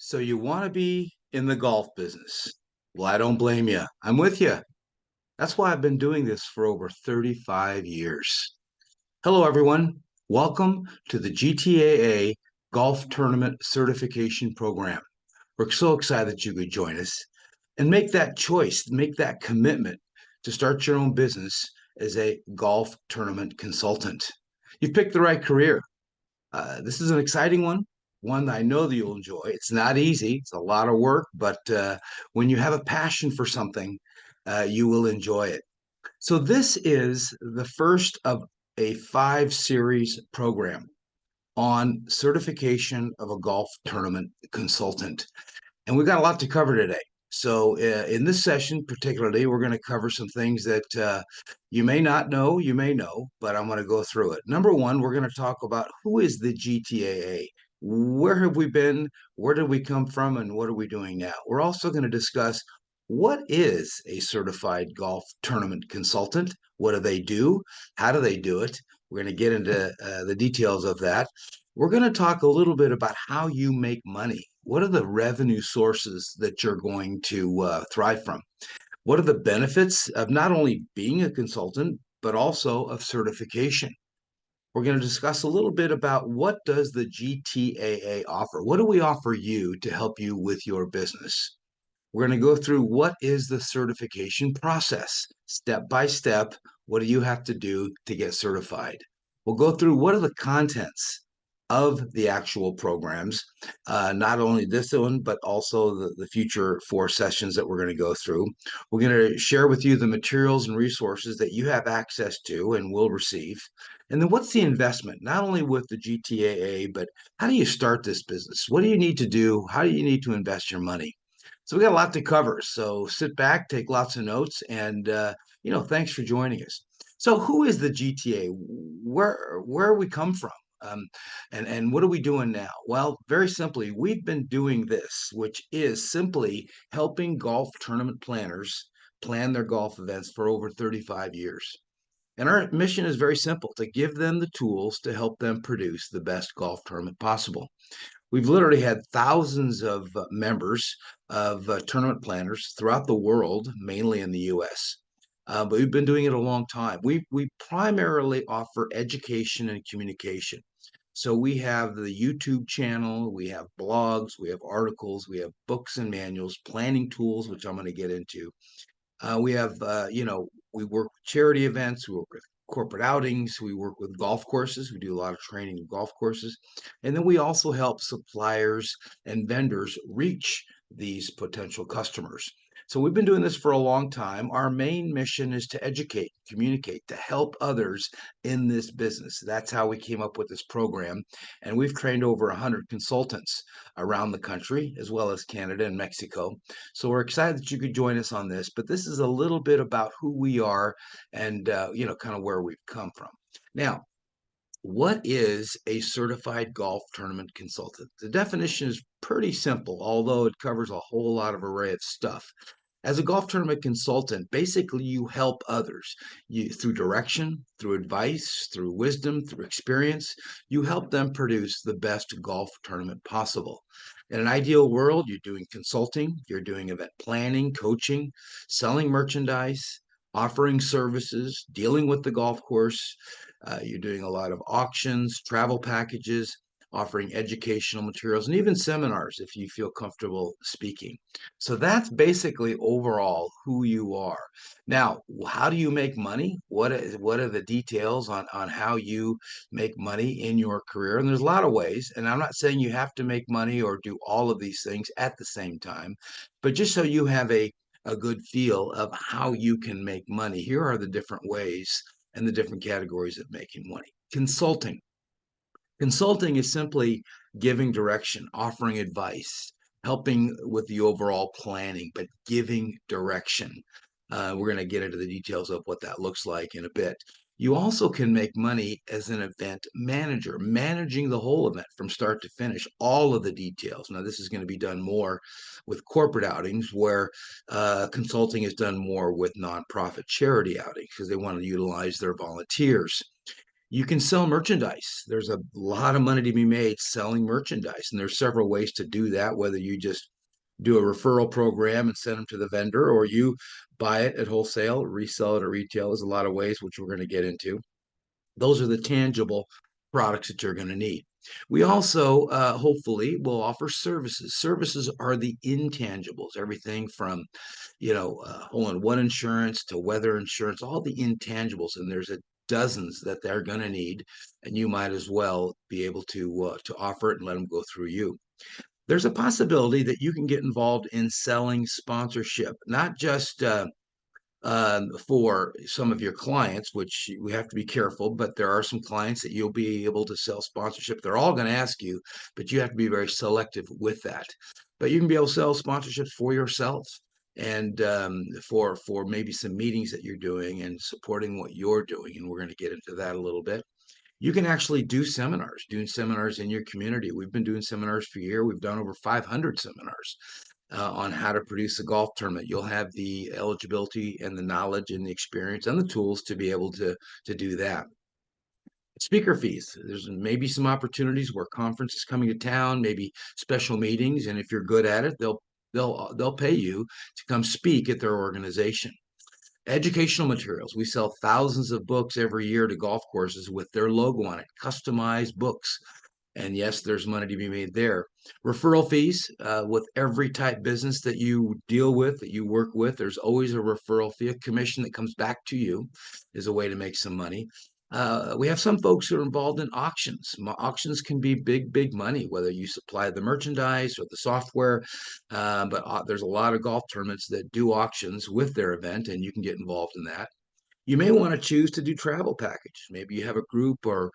So you want to be in the golf business. Well, I don't blame you. I'm with you. That's why I've been doing this for over 35 years. Hello, everyone. Welcome to the GTAA Golf Tournament Certification Program. We're so excited that you could join us and make that choice, make that commitment to start your own business as a golf tournament consultant. You've picked the right career. This is an exciting one that I know that you'll enjoy. It's not easy, it's a lot of work, but when you have a passion for something, you will enjoy it. So, this is the first of a 5 series program on certification of a golf tournament consultant. And we've got a lot to cover today. So, in this session, particularly, we're going to cover some things that you may not know, you may know, but I'm going to go through it. Number one, we're going to talk about who is the GTAA? Where have we been? Where did we come from? And what are we doing now? We're also going to discuss what is a certified golf tournament consultant? What do they do? How do they do it? We're going to get into the details of that. We're going to talk a little bit about how you make money. What are the revenue sources that you're going to thrive from? What are the benefits of not only being a consultant, but also of certification? We're going to discuss a little bit about what does the GTAA offer? What do we offer you to help you with your business? We're going to go through what is the certification process, step by step. What do you have to do to get certified? We'll go through what are the contents of the actual programs, not only this one, but also the future 4 sessions that we're going to go through. We're going to share with you the materials and resources that you have access to and will receive. And then what's the investment, not only with the GTAA, but how do you start this business? What do you need to do? How do you need to invest your money? So we got a lot to cover. So sit back, take lots of notes, and thanks for joining us. So who is the GTA? Where we come from? And what are we doing now? Well, very simply, we've been doing this, which is simply helping golf tournament planners plan their golf events for over 35 years. And our mission is very simple, to give them the tools to help them produce the best golf tournament possible. We've literally had thousands of members of tournament planners throughout the world, mainly in the US. But we've been doing it a long time. We primarily offer education and communication. So we have the YouTube channel, we have blogs, we have articles, we have books and manuals, planning tools, which I'm going to get into. We have, we work with charity events, we work with corporate outings, we work with golf courses, we do a lot of training of golf courses. And then we also help suppliers and vendors reach these potential customers. So we've been doing this for a long time. Our main mission is to educate, communicate, to help others in this business. That's how we came up with this program. And we've trained over 100 consultants around the country, as well as Canada and Mexico. So we're excited that you could join us on this, but this is a little bit about who we are and, kind of where we've come from. Now, what is a certified golf tournament consultant? The definition is pretty simple, although it covers a whole lot of array of stuff. As a golf tournament consultant, basically you help others through direction, through advice, through wisdom, through experience. You help them produce the best golf tournament possible. In an ideal world, you're doing consulting, you're doing event planning, coaching, selling merchandise, offering services, dealing with the golf course. You're doing a lot of auctions, travel packages, offering educational materials, and even seminars if you feel comfortable speaking. So that's basically overall who you are. Now, how do you make money? What are the details on how you make money in your career? And there's a lot of ways. And I'm not saying you have to make money or do all of these things at the same time, but just so you have a good feel of how you can make money, here are the different ways and the different categories of making money. Consulting. Consulting is simply giving direction, offering advice, helping with the overall planning, but giving direction. We're going to get into the details of what that looks like in a bit. You also can make money as an event manager, managing the whole event from start to finish, all of the details. Now, this is going to be done more with corporate outings, where consulting is done more with nonprofit charity outings because they want to utilize their volunteers. You can sell merchandise. There's a lot of money to be made selling merchandise, and there's several ways to do that, whether you just do a referral program and send them to the vendor, or you buy it at wholesale, resell it at retail. There's a lot of ways, which we're going to get into. Those are the tangible products that you're going to need. We also, hopefully, will offer services. Services are the intangibles, everything from, hole-in-one insurance to weather insurance, all the intangibles. And there's dozens that they're going to need, and you might as well be able to offer it and let them go through you. There's a possibility that you can get involved in selling sponsorship, not just for some of your clients, which we have to be careful, but there are some clients that you'll be able to sell sponsorship. They're all going to ask you, but you have to be very selective with that. But you can be able to sell sponsorships for yourself and for maybe some meetings that you're doing and supporting what you're doing. And we're going to get into that a little bit. You can actually doing seminars in your community. We've been doing seminars for a year. We've done over 500 seminars on how to produce a golf tournament. You'll have the eligibility and the knowledge and the experience and the tools to be able to do that. Speaker fees. There's maybe some opportunities where conferences coming to town, maybe special meetings, and if you're good at it, they'll pay you to come speak at their organization. Educational materials. We sell thousands of books every year to golf courses with their logo on it, customized books. And yes, there's money to be made there. Referral fees with every type business that you deal with, that you work with, there's always a referral fee. A commission that comes back to you is a way to make some money. We have some folks who are involved in auctions. Auctions can be big, big money, whether you supply the merchandise or the software. But there's a lot of golf tournaments that do auctions with their event, and you can get involved in that. You may want to choose to do travel packages. Maybe you have a group or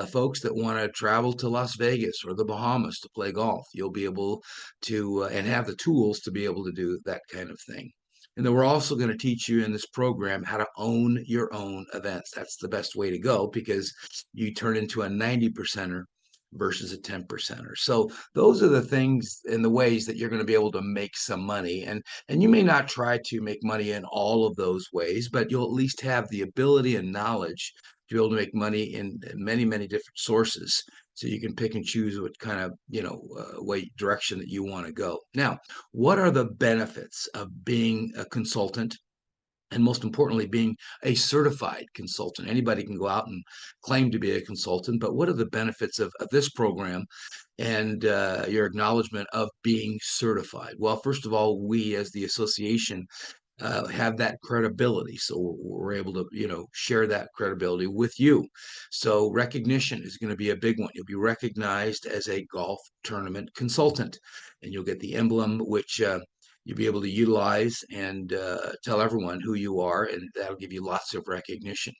folks that want to travel to Las Vegas or the Bahamas to play golf. You'll be able to and have the tools to be able to do that kind of thing. And then we're also going to teach you in this program how to own your own events. That's the best way to go because you turn into a 90 percenter versus a 10 percenter. So those are the things and the ways that you're going to be able to make some money. And you may not try to make money in all of those ways, but you'll at least have the ability and knowledge to be able to make money in many, many different sources. So you can pick and choose what kind of, way direction that you want to go. Now, what are the benefits of being a consultant? And most importantly, being a certified consultant. Anybody can go out and claim to be a consultant, but what are the benefits of this program and your acknowledgement of being certified? Well, first of all, we as the association have that credibility. So we're able to, share that credibility with you. So recognition is going to be a big one. You'll be recognized as a golf tournament consultant, and you'll get the emblem, which you'll be able to utilize and tell everyone who you are, and that'll give you lots of recognition.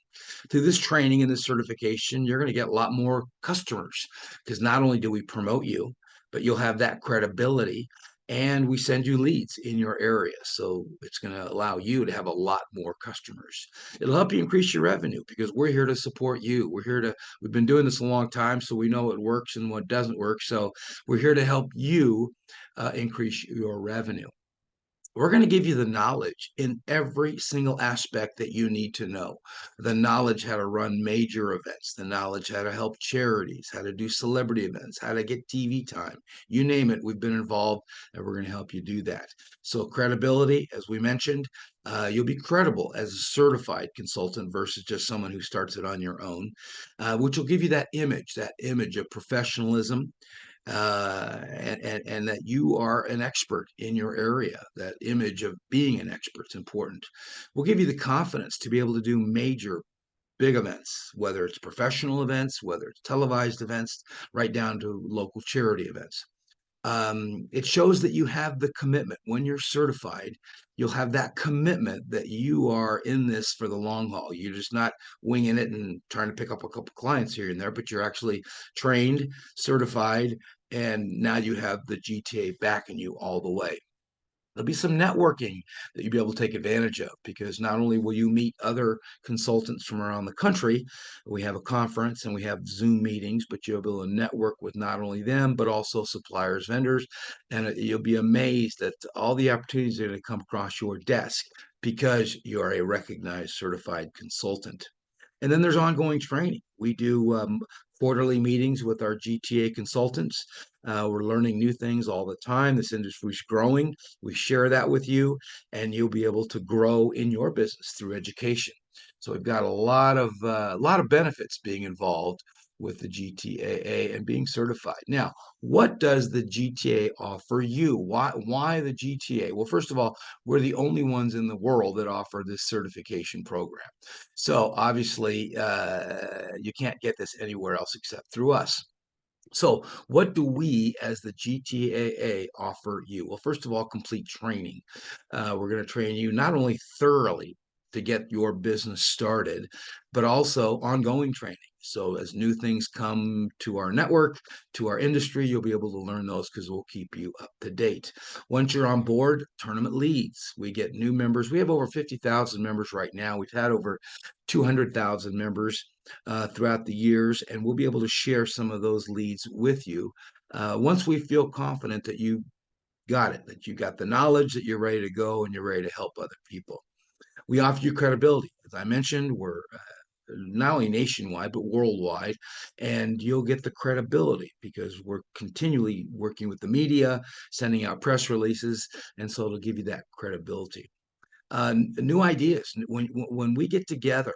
Through this training and this certification, you're going to get a lot more customers because not only do we promote you, but you'll have that credibility and we send you leads in your area. So it's going to allow you to have a lot more customers. It'll help you increase your revenue because we're here to support you. We've been doing this a long time, so we know what works and what doesn't work. So we're here to help you increase your revenue. We're going to give you the knowledge in every single aspect that you need to know. The knowledge how to run major events, the knowledge how to help charities, how to do celebrity events, how to get TV time. You name it, we've been involved and we're going to help you do that. So credibility, as we mentioned, you'll be credible as a certified consultant versus just someone who starts it on your own, which will give you that image of professionalism, and that you are an expert in your area. That image of being an expert is important. We'll give you the confidence to be able to do major big events, whether it's professional events, whether it's televised events, right down to local charity events. It shows that you have the commitment. When you're certified, you'll have that commitment that you are in this for the long haul. You're just not winging it and trying to pick up a couple clients here and there, but you're actually trained, certified, and now you have the GTA backing you all the way. There'll be some networking that you'll be able to take advantage of because not only will you meet other consultants from around the country, we have a conference and we have Zoom meetings, but you'll be able to network with not only them, but also suppliers, vendors, and you'll be amazed at all the opportunities that are going to come across your desk because you are a recognized certified consultant. And then there's ongoing training. We do quarterly meetings with our GTA consultants. We're learning new things all the time. This industry is growing. We share that with you, and you'll be able to grow in your business through education. So we've got a lot of benefits being involved with the GTAA and being certified. Now, what does the GTA offer you? Why the GTA? Well, first of all, we're the only ones in the world that offer this certification program. So obviously, you can't get this anywhere else except through us. So, what do we as the GTAA offer you? Well, first of all, complete training. We're going to train you not only thoroughly to get your business started, but also ongoing training. So, as new things come to our network, to our industry, you'll be able to learn those because we'll keep you up to date. Once you're on board, tournament leads. We get new members. We have over 50,000 members right now. We've had over 200,000 members throughout the years, and we'll be able to share some of those leads with you once we feel confident that you got it, that you got the knowledge, that you're ready to go, and you're ready to help other people. We offer you credibility. As I mentioned, we're not only nationwide, but worldwide, and you'll get the credibility because we're continually working with the media, sending out press releases, and so it'll give you that credibility. New ideas. When we get together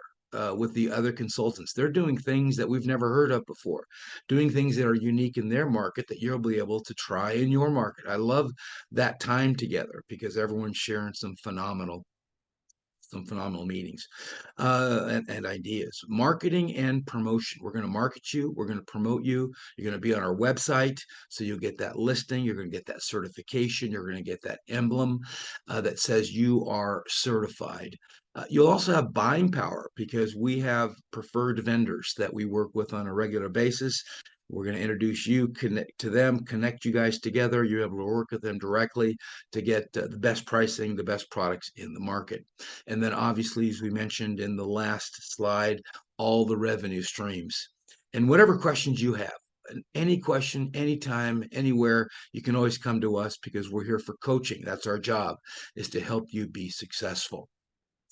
with the other consultants, they're doing things that we've never heard of before, doing things that are unique in their market that you'll be able to try in your market. I love that time together because everyone's sharing some phenomenal meetings and ideas. Marketing and promotion. We're going to market you. We're going to promote you. You're going to be on our website. So you'll get that listing. You're going to get that certification. You're going to get that emblem that says you are certified. You'll also have buying power because we have preferred vendors that we work with on a regular basis. We're going to introduce you, connect to them, connect you guys together. You're able to work with them directly to get the best pricing, the best products in the market. And then obviously, as we mentioned in the last slide, all the revenue streams. And whatever questions you have, any question, anytime, anywhere, you can always come to us because we're here for coaching. That's our job, is to help you be successful.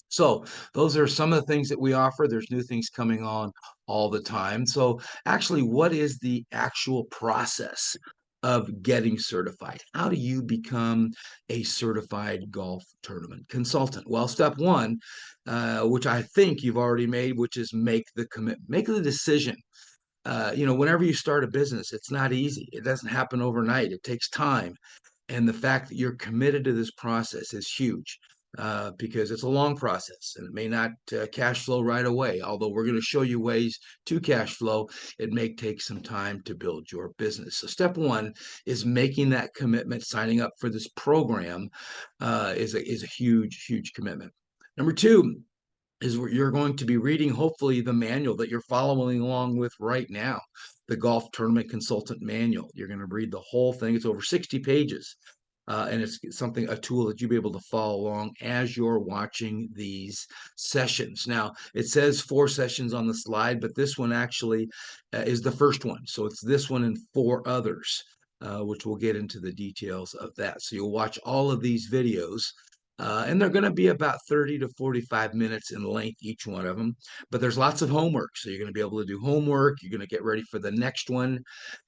So those are some of the things that we offer. There's new things coming on all the time. So actually, what is the actual process of getting certified? How do you become a certified golf tournament consultant? Well, step one, which I think you've already made, which is make the commitment, make the decision. Whenever you start a business, it's not easy. It doesn't happen overnight. It takes time. And the fact that you're committed to this process is huge because it's a long process and it may not cash flow right away. Although we're going to show you ways to cash flow, it may take some time to build your business. So step one is making that commitment. Signing up for this program is a huge, huge commitment. Number two is you're going to be reading, hopefully, the manual that you're following along with right now, the Golf Tournament Consultant Manual. You're going to read the whole thing. It's over 60 pages. And it's a tool that you'll be able to follow along as you're watching these sessions. Now, it says 4 sessions on the slide, but this one actually is the first one. So it's this one and 4 others, which we'll get into the details of that. So you'll watch all of these videos and they're going to be about 30 to 45 minutes in length, each one of them. But there's lots of homework. So you're going to be able to do homework. You're going to get ready for the next one.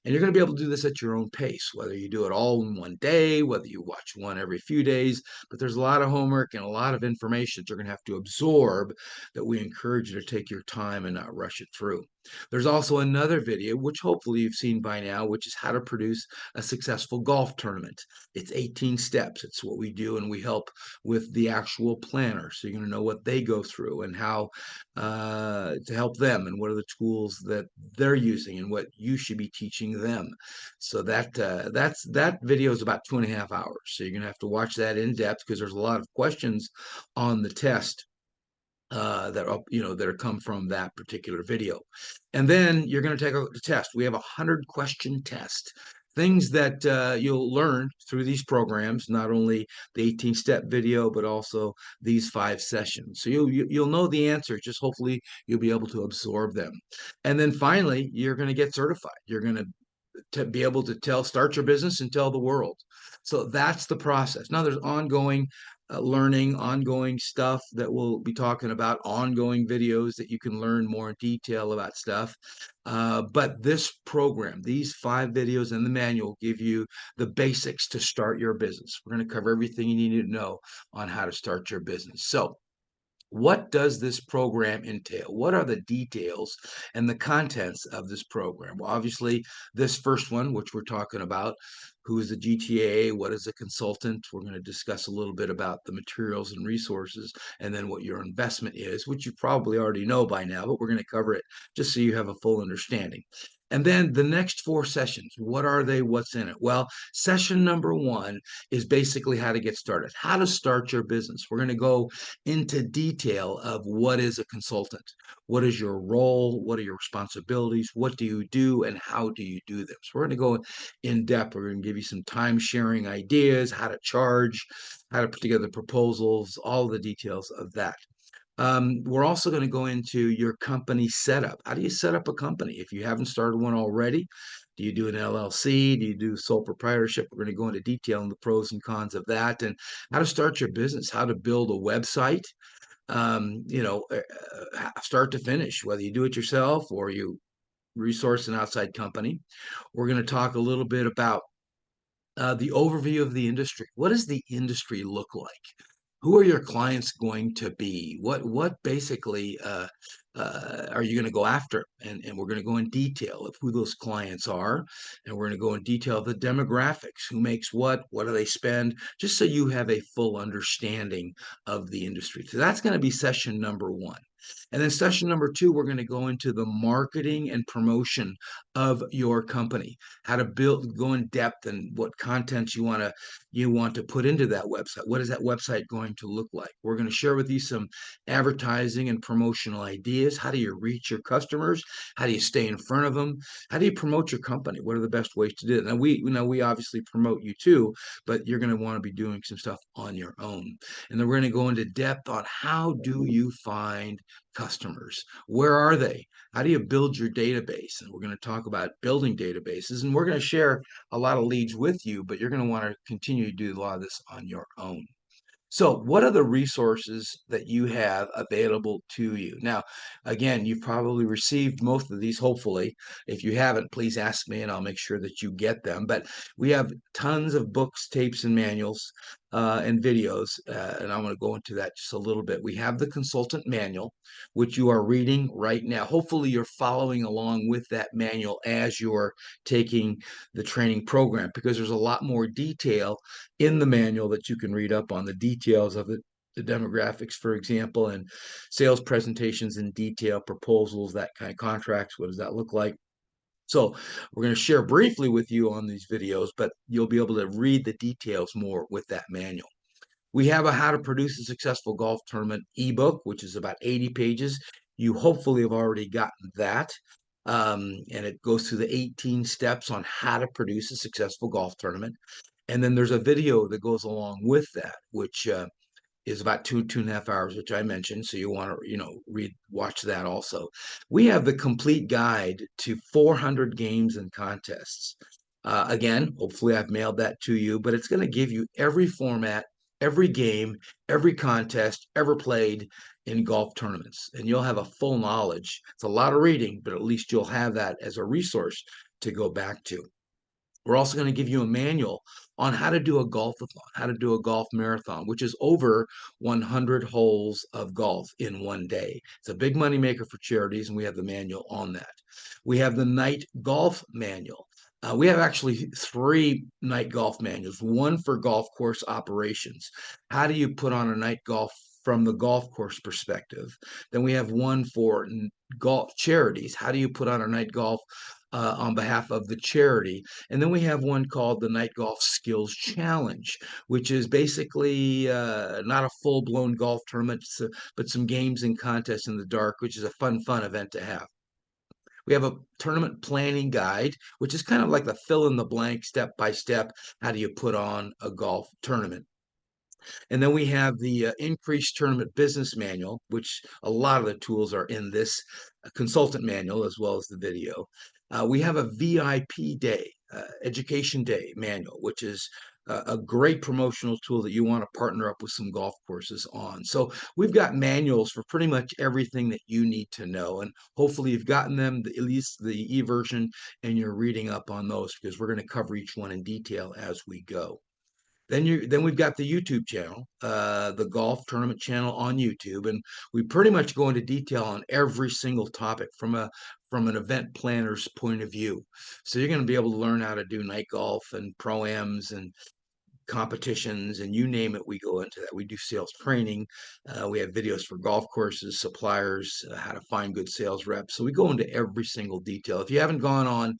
And you're going to be able to do this at your own pace, whether you do it all in one day, whether you watch one every few days. But there's a lot of homework and a lot of information that you're going to have to absorb that we encourage you to take your time and not rush it through. There's also another video, which hopefully you've seen by now, which is how to produce a successful golf tournament. It's 18 steps. It's what we do, and we help with the actual planner. So you're going to know what they go through and how to help them and what are the tools that they're using and what you should be teaching them. So that video is about 2.5 hours. So you're going to have to watch that in depth because there's a lot of questions on the test that come from that particular video. And then you're going to take a test. We have 100-question test. Things that you'll learn through these programs, not only the 18-step video, but also these 5 sessions. So you'll know the answer. Just hopefully you'll be able to absorb them. And then finally, you're going to get certified. You're going to be able to start your business and tell the world. So that's the process. Now there's ongoing learning, ongoing stuff that we'll be talking about, ongoing videos that you can learn more in detail about stuff. But this program, these 5 videos and the manual give you the basics to start your business. We're going to cover everything you need to know on how to start your business. So what does this program entail? What are the details and the contents of this program? Well, obviously, this first one, which we're talking about, who is a GTA, what is a consultant? We're going to discuss a little bit about the materials and resources, and then what your investment is, which you probably already know by now, but we're going to cover it just so you have a full understanding. And then the next 4 sessions, what are they? What's in it? Well, session number 1 is basically how to get started, how to start your business. We're going to go into detail of what is a consultant, what is your role, what are your responsibilities, what do you do, and how do you do them. So we're going to go in depth. We're going to give you some time sharing ideas, how to charge, how to put together proposals, all the details of that. We're also going to go into your company setup. How do you set up a company if you haven't started one already? Do you do an LLC? Do you do sole proprietorship? We're going to go into detail on the pros and cons of that, and how to start your business, how to build a website, start to finish, whether you do it yourself or you resource an outside company. We're going to talk a little bit about the overview of the industry. What does the industry look like? Who are your clients going to be? What basically are you going to go after? And we're going to go in detail of who those clients are, and we're going to go in detail of the demographics, who makes what do they spend, just so you have a full understanding of the industry. So that's going to be session number 1. And then session number 2, we're going to go into the marketing and promotion of your company, how to build, go in depth, and what content you want to put into that website. What is that website going to look like? We're going to share with you some advertising and promotional ideas. How do you reach your customers? How do you stay in front of them? How do you promote your company? What are the best ways to do it? Now, we obviously promote you too, but you're going to want to be doing some stuff on your own. And then we're going to go into depth on how do you find customers? Where are they? How do you build your database? And we're going to talk about building databases, and we're going to share a lot of leads with you, but you're going to want to continue to do a lot of this on your own. So what are the resources that you have available to you? Now, again, you've probably received most of these, hopefully. If you haven't, please ask me and I'll make sure that you get them. But we have tons of books, tapes, and manuals and videos, and I'm going to go into that just a little bit. We have the consultant manual, which you are reading right now. Hopefully, you're following along with that manual as you're taking the training program, because there's a lot more detail in the manual that you can read up on, the details of it, the demographics, for example, and sales presentations in detail, proposals, that kind of contracts. What does that look like? So we're going to share briefly with you on these videos, but you'll be able to read the details more with that manual. We have a How to Produce a Successful Golf Tournament ebook, which is about 80 pages. You hopefully have already gotten that. And it goes through the 18 steps on how to produce a successful golf tournament. And then there's a video that goes along with that, which is about 2.5 hours, which I mentioned. So you want to, watch that also. We have the complete guide to 400 games and contests. Again, hopefully I've mailed that to you, but it's going to give you every format, every game, every contest ever played in golf tournaments. And you'll have a full knowledge. It's a lot of reading, but at least you'll have that as a resource to go back to. We're also going to give you a manual on how to do a golf-a-thon, how to do a golf marathon, which is over 100 holes of golf in one day. It's a big moneymaker for charities, and we have the manual on that. We have the night golf manual. We have actually 3 night golf manuals, one for golf course operations. How do you put on a night golf from the golf course perspective? Then we have one for golf charities. How do you put on a night golf on behalf of the charity? And then we have one called the Night Golf Skills Challenge, which is basically not a full-blown golf tournament, but some games and contests in the dark, which is a fun event to have. We have a tournament planning guide, which is kind of like the fill in the blank, step by step, how do you put on a golf tournament. And then we have the increased tournament business manual, which a lot of the tools are in this consultant manual as well as the video. We have a VIP day. Education Day manual, which is a great promotional tool that you want to partner up with some golf courses on. So we've got manuals for pretty much everything that you need to know. And hopefully you've gotten them, at least the e-version, and you're reading up on those because we're going to cover each one in detail as we go. Then we've got the YouTube channel, the golf tournament channel on YouTube, and we pretty much go into detail on every single topic from an event planner's point of view. So you're going to be able to learn how to do night golf and pro-ams and competitions, and you name it, we go into that. We do sales training. We have videos for golf courses, suppliers, how to find good sales reps. So we go into every single detail. If you haven't gone on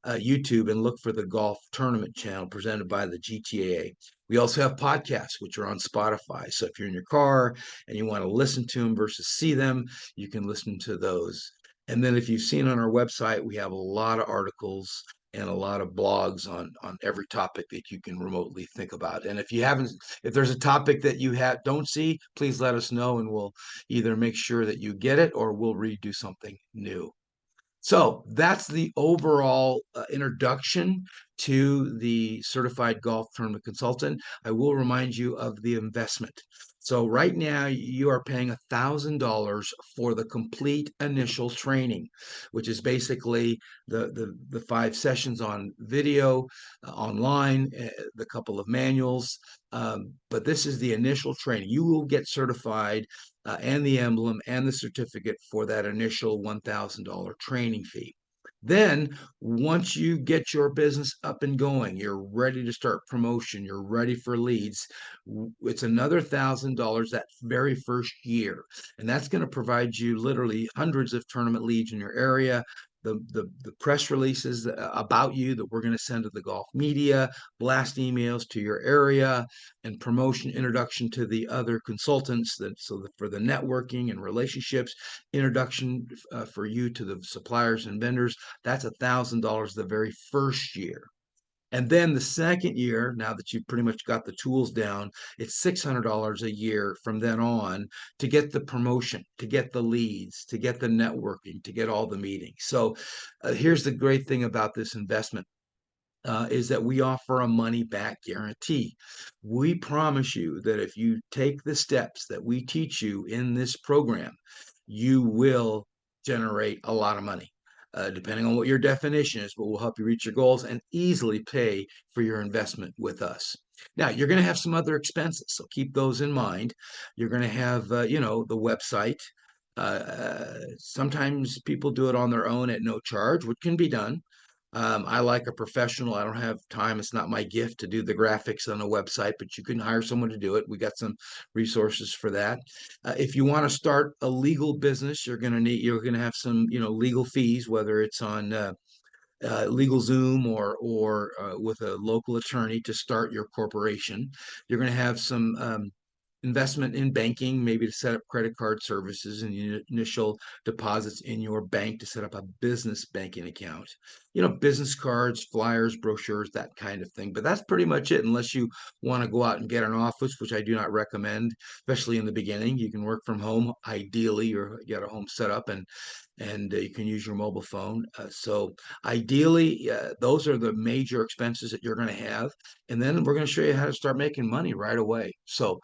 YouTube and look for the golf tournament channel presented by the GTAA, we also have podcasts, which are on Spotify. So if you're in your car and you want to listen to them versus see them, you can listen to those. And then if you've seen on our website, we have a lot of articles and a lot of blogs on every topic that you can remotely think about. And if there's a topic that you don't see, please let us know, and we'll either make sure that you get it or we'll redo something new. So that's the overall introduction to the certified golf tournament consultant. I will remind you of the investment. So right now you are paying $1,000 for the complete initial training, which is basically the 5 sessions on video, online, the couple of manuals. But this is the initial training. You will get certified and the emblem and the certificate for that initial $1,000 training fee. Then, once you get your business up and going, you're ready to start promotion, you're ready for leads, it's another $1,000 that very first year. And that's going to provide you literally hundreds of tournament leads in your area. The press releases about you that we're going to send to the golf media, blast emails to your area, and promotion introduction to the other consultants for the networking and relationships, introduction for you to the suppliers and vendors. That's $1,000 the very first year. And then the second year, now that you've pretty much got the tools down, it's $600 a year from then on to get the promotion, to get the leads, to get the networking, to get all the meetings. So here's the great thing about this investment. Is that we offer a money back guarantee. We promise you that if you take the steps that we teach you in this program, you will generate a lot of money. Depending on what your definition is, but we'll help you reach your goals and easily pay for your investment with us. Now, you're going to have some other expenses, so keep those in mind. You're going to have, the website. Sometimes people do it on their own at no charge, which can be done. I like a professional. I don't have time. It's not my gift to do the graphics on a website, but you can hire someone to do it. We got some resources for that. If you want to start a legal business, you're going to have some, legal fees, whether it's on LegalZoom or with a local attorney to start your corporation. You're going to have some investment in banking, maybe to set up credit card services and initial deposits in your bank to set up a business banking account. Business cards, flyers, brochures, that kind of thing. But that's pretty much it, unless you want to go out and get an office, which I do not recommend, especially in the beginning. You can work from home, ideally, or get a home set up, and you can use your mobile phone. So ideally, those are the major expenses that you're going to have. And then we're going to show you how to start making money right away. So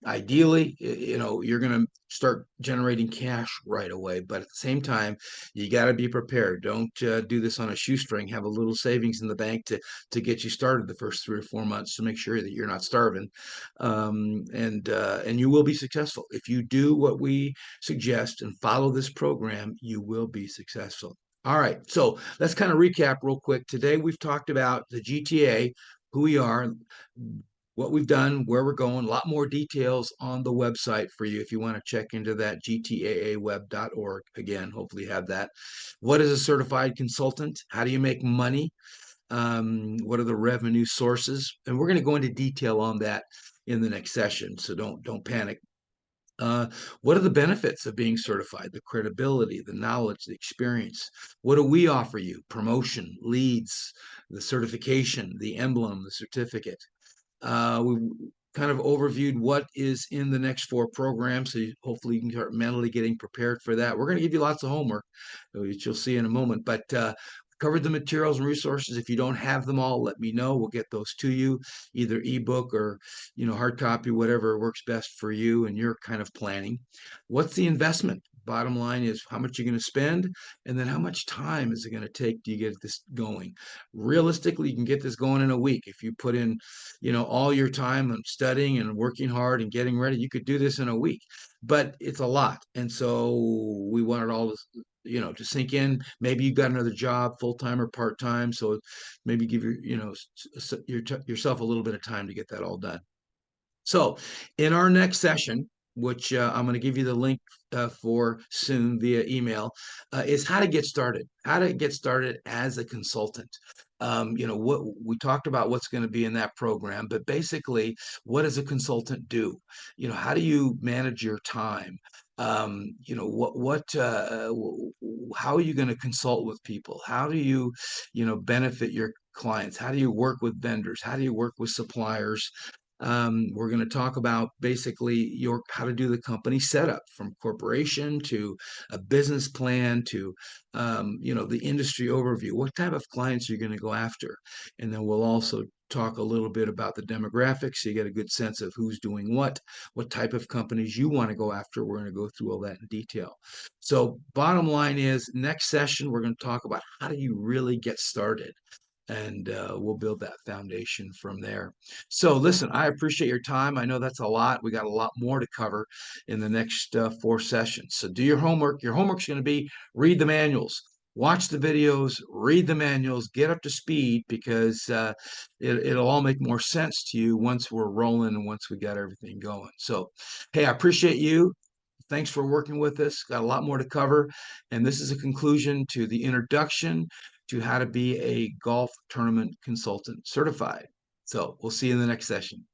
ideally, you're going to start generating cash right away. But at the same time, you got to be prepared. Don't do this on a shoestring. Have a little savings in the bank to get you started the first 3 or 4 months to make sure that you're not starving. And you will be successful. If you do what we suggest and follow this program, you will be successful. All right, so let's kind of recap real quick. Today we've talked about the GTA, who we are, what we've done, where we're going, a lot more details on the website for you if you want to check into that, gtaaweb.org. Again, hopefully you have that. What is a certified consultant? How do you make money? What are the revenue sources? And we're going to go into detail on that in the next session, so don't panic. What are the benefits of being certified? The credibility, the knowledge, the experience. What do we offer you? Promotion, leads, the certification, the emblem, the certificate. We kind of overviewed what is in the next 4 programs, so hopefully you can start mentally getting prepared for that. We're going to give you lots of homework, which you'll see in a moment, but Covered the materials and resources. If you don't have them all, let me know. We'll get those to you, either ebook or hard copy, whatever works best for you and your kind of planning. What's the investment? Bottom line is how much you're going to spend, and then how much time is it going to take to get this going. Realistically, you can get this going in a week if you put in all your time on studying and working hard and getting ready. You could do this in a week, but it's a lot, and so we want it all to sink in. Maybe you've got another job, full-time or part-time, so maybe give yourself a little bit of time to get that all done. So in our next session, which I'm going to give you the link for soon via email, is how to get started. How to get started as a consultant. What we talked about, what's going to be in that program, but basically, what does a consultant do? How do you manage your time? How are you going to consult with people? How do you, benefit your clients? How do you work with vendors? How do you work with suppliers? We're going to talk about basically how to do the company setup, from corporation to a business plan to the industry overview. What type of clients are you going to go after? And then we'll also talk a little bit about the demographics, so you get a good sense of who's doing what type of companies you want to go after. We're going to go through all that in detail. So bottom line is, next session, we're going to talk about how do you really get started, and we'll build that foundation from there. So listen, I appreciate your time. I know that's a lot. We got a lot more to cover in the next 4 sessions. So do your homework. Your homework's going to be read the manuals, watch the videos, read the manuals, get up to speed, because it'll all make more sense to you once we're rolling and once we got everything going. So, hey, I appreciate you. Thanks for working with us. Got a lot more to cover. And this is a conclusion to the introduction to how to be a golf tournament consultant certified. So we'll see you in the next session.